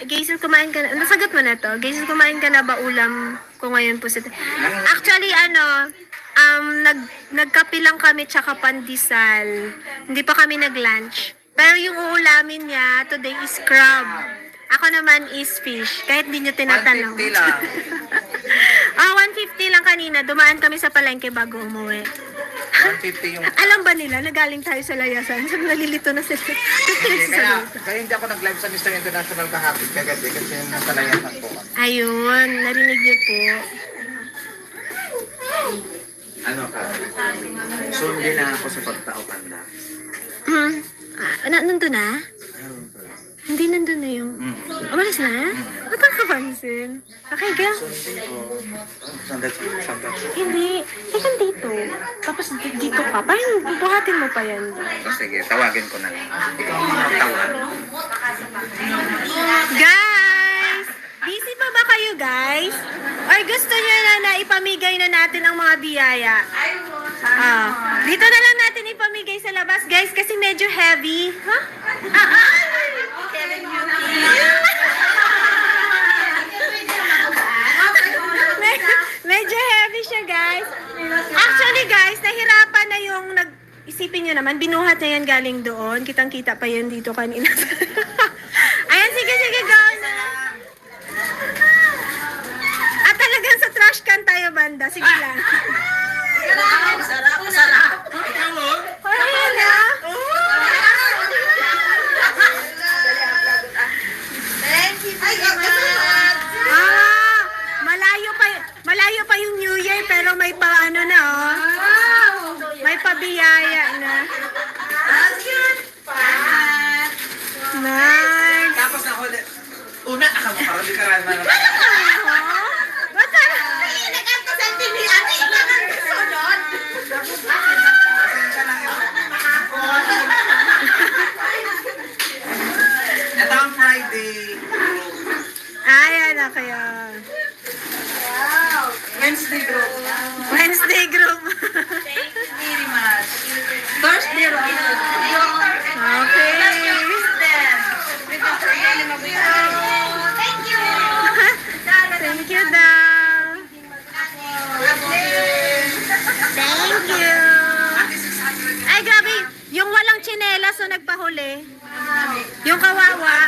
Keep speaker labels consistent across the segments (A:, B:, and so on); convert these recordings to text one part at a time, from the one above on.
A: Gayson, kumain ka na. Nasagot mo na to. Gayson, kumain ka na ba ulam ko ngayon po? Actually, nagkape lang kami tsaka pandesal. Hindi pa kami nag-lunch. Pero yung uulamin niya, today is crab. Ako naman is fish. Kahit hindi nyo tinatanong.
B: 150 lang.
A: 150 lang kanina. Dumaan kami sa palengke bago umuwi.
B: 150 yung...
A: Alam ba nila, nagaling tayo sa layasan? Sabi, nalilito na sila.
B: Kaya hindi ako nag-live sa Mr. International kahapon kagabi kasi nasa layasan po.
A: Ayun, narinig niyo po.
B: Ano ka? Sundin na ako sa pagtao kanda.
A: Nandun na? Hindi nandun na yung... Umalis na? Ba't ang kapansin? Okay, girl.
B: Sandat.
A: Hindi. Teka dito. Tapos dito ka. Parang buhatin mo pa yan.
B: Sige, tawagin ko na lang. Ikaw ang magtawag.
A: Guys! Busy pa ba kayo, guys? Or gusto nyo na ipamigay na natin ang mga biyaya? Dito na lang natin ipamigay sa labas, guys, kasi medyo heavy. Huh? Medyo heavy siya, guys. Actually, guys, nahirapan na yung isipin nyo naman, binuhat na yan galing doon. Kitang-kita pa yan dito kanina. Ayan, sige, go na. At talagang sa trash can tayo, banda. Sige lang. Sarap. Ayan na. Malayo pa yung New Year, pero may pa na, oh. May pabiyaya na. Nice.
B: Tapos na huli. Una, ako parang di ka rin man.
A: Ba't
B: Ito ang Friday.
A: ayan na kaya.
B: Wednesday group.
A: Wednesday group.
C: Thank you very much. Thursday,
A: Okay.
C: Thank you.
A: Thank you daw. Thank you. Ay, grabe. Yung walang tsinelas o nagpahuli. Yung kawawa.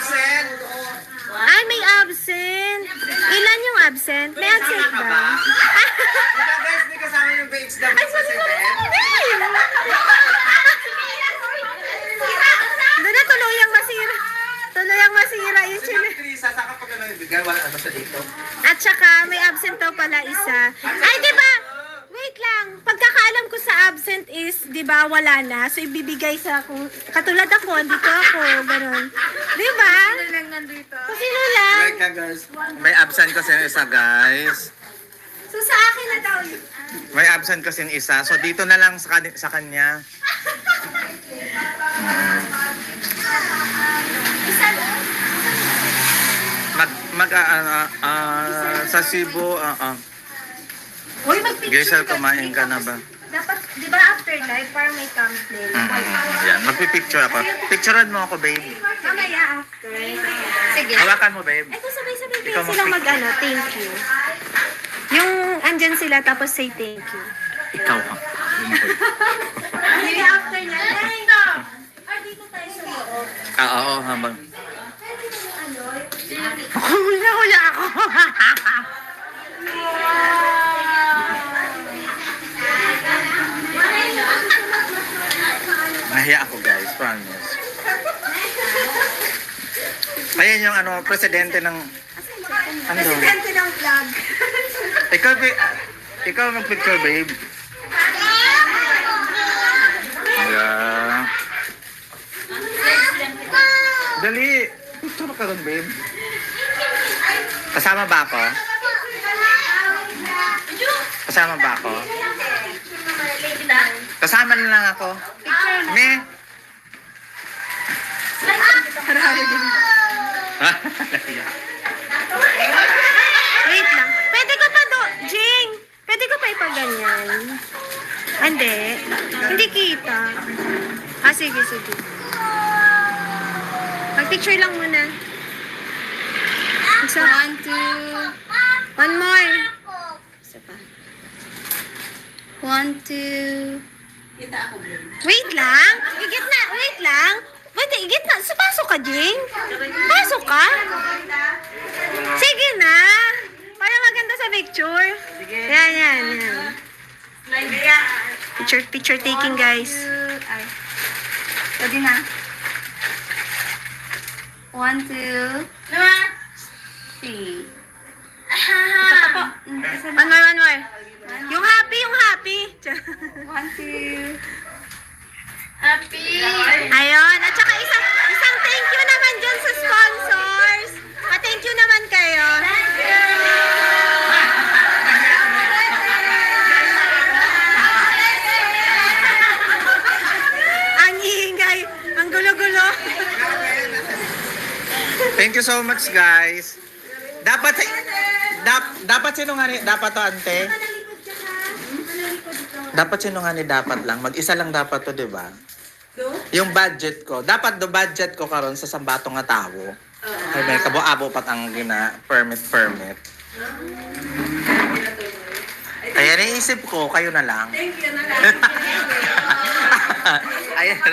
A: Ay, may absent. Ilan yung absent? May absent ba?
B: Ikaw guys, di kasama yung BHW sa CTN.
A: Doon na tuluyang masira. Tuluyang masira yung
B: Si
A: tsinelas.
B: Krisa, saka pag ano yung bigay, wala ano sa dito.
A: At saka, may absent daw pala isa. Ay, di ba? Wait lang. Pagkakaalam ko sa absent is, di ba, wala na. So, ibibigay sa kung katulad ako, dito ako, ganun. Di ba? Sino lang?
B: Right ka guys. May absent kasi yung isa guys.
A: So, sa akin na daw.
B: May absent kasi yung isa. So dito na lang sa kanya.
A: Isa lang.
B: Sa Cebu,
A: Uy, mag-picture
B: Grisel, kumain ka na ba?
A: Dapat, di ba after live, parang may thumbnail.
B: Yan, magpipicture ako. Picturean mo ako, babe.
A: Mamaya after. Sige.
B: Hawakan mo, babe.
A: Ito sabay-sabay
B: Ikaw
A: kayo sila mag-ano, thank you. Yung andyan sila, tapos say thank you.
B: Ikaw ha.
A: Sige, after niya. Dito! Or dito tayo sa loob.
B: Oo, habang.
A: Hula ako.
B: Nahiya ako, guys. Promise. Ayan yung presidente ng... Ano?
A: Presidente ng vlog.
B: Ikaw mag-picture, babe. Yeah. Dali. Picture ka rin, babe. Kasama ba ako? Kasama ba ako? Kasama na lang ako. Me?
A: Wait lang. Pwede ko pa Jing! Pwede ko pa ipaganyan. Hindi. Hindi kita. Sige. Mag-picture lang muna. Isa.
C: 1, 2.
A: One more.
C: Isa pa. 1, 2.
A: Wait lang. Igit na. Wait lang. Wait, igit na. Pasok ka, Jing. Pasok ka. Sige na. Para maganda sa picture. Yan. Picture taking, guys.
C: Ay. Pwede na. 1, 2. 3. Isa pa po. Isa
A: One more. Yung happy.
C: 1, 2.
A: Ayun. At saka isang thank you naman dyan sa sponsors. Thank you naman kayo. Ang ingay. Ang gulo-gulo.
B: Thank you so much, guys. Dapat sino nga ni, dapat to, ante? Dapat sino nga ni dapat lang. Mag-isa lang dapat to, di ba? Yung budget ko. Dapat do budget ko karon sa sambato nga tawo. Ay may kabo-abo pat ang gina permit. Ayan, naisip ko, kayo na lang.
C: Thank you na lang.
B: Ayan.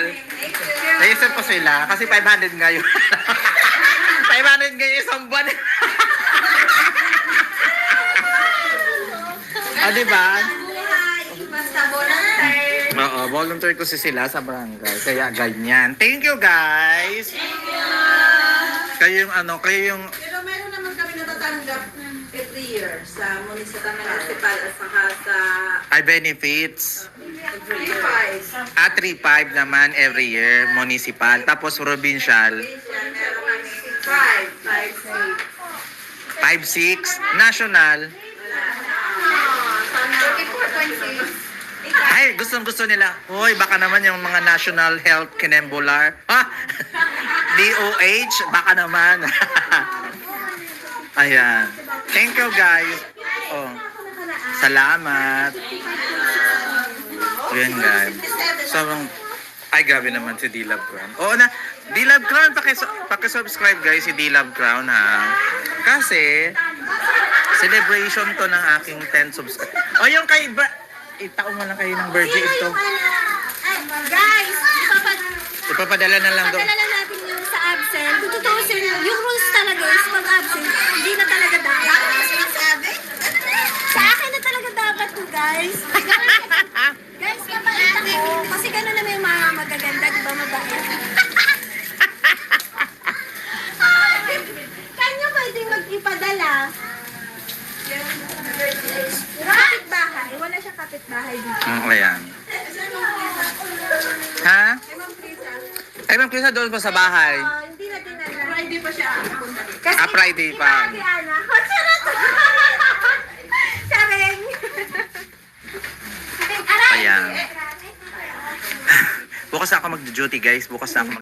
B: Naisip ko sila, kasi 500 ngayon. 500 ngayon isang buwan. Diba?
C: Basta volunteer.
B: Oo, volunteer ko sila sa barangay. Kaya ganyan. Thank you, guys. Kayo yung
D: Pero meron naman kami natatanggap every year sa municipal at saka sa
B: ay benefits.
D: 3-5.
B: 3.5 naman every year, municipal. Tapos provincial,
D: Meron kami 5,
B: 5.6. National,
C: 44.6.
B: ay, gustong-gusto nila. Hoy, baka naman yung mga National Health Kinembular. Ha? DOH, baka naman. Ayan. Thank you, guys. Oh. Salamat. Ayan, guys. Sobrang, ay, grabe naman si D-Love Crown. Oo na, D-Love Crown, pakisubscribe guys si D-Love Crown, ha. Kasi, celebration to ng aking 10 subscribe. O, yung kay, itaon mo lang kayo ng birthday ito.
A: Guys,
B: Ipapadala na lang doon.
A: padala lang natin yung sa absent. Kung tutusin, yung rules talaga is pag absent, hindi na talaga dapat. Sa akin na talaga dapat to, guys. Guys, kapalit ako. Kasi gano'n naman yung mga magaganda, di ba, mabait? Kanya pwedeng mag-ipadala. Kapitbahay. Wala siya kapitbahay dito.
B: Ayan. Ha? Ay, Ma'am Krisa, doon pa sa bahay.
A: Hindi na dinala.
D: Friday pa siya napunta.
A: Kasi
B: Friday pa.
A: Ate Ana. Oh, charot! Saring!
B: Ayan. Bukas na ako mag-duty, guys. Bukas na ako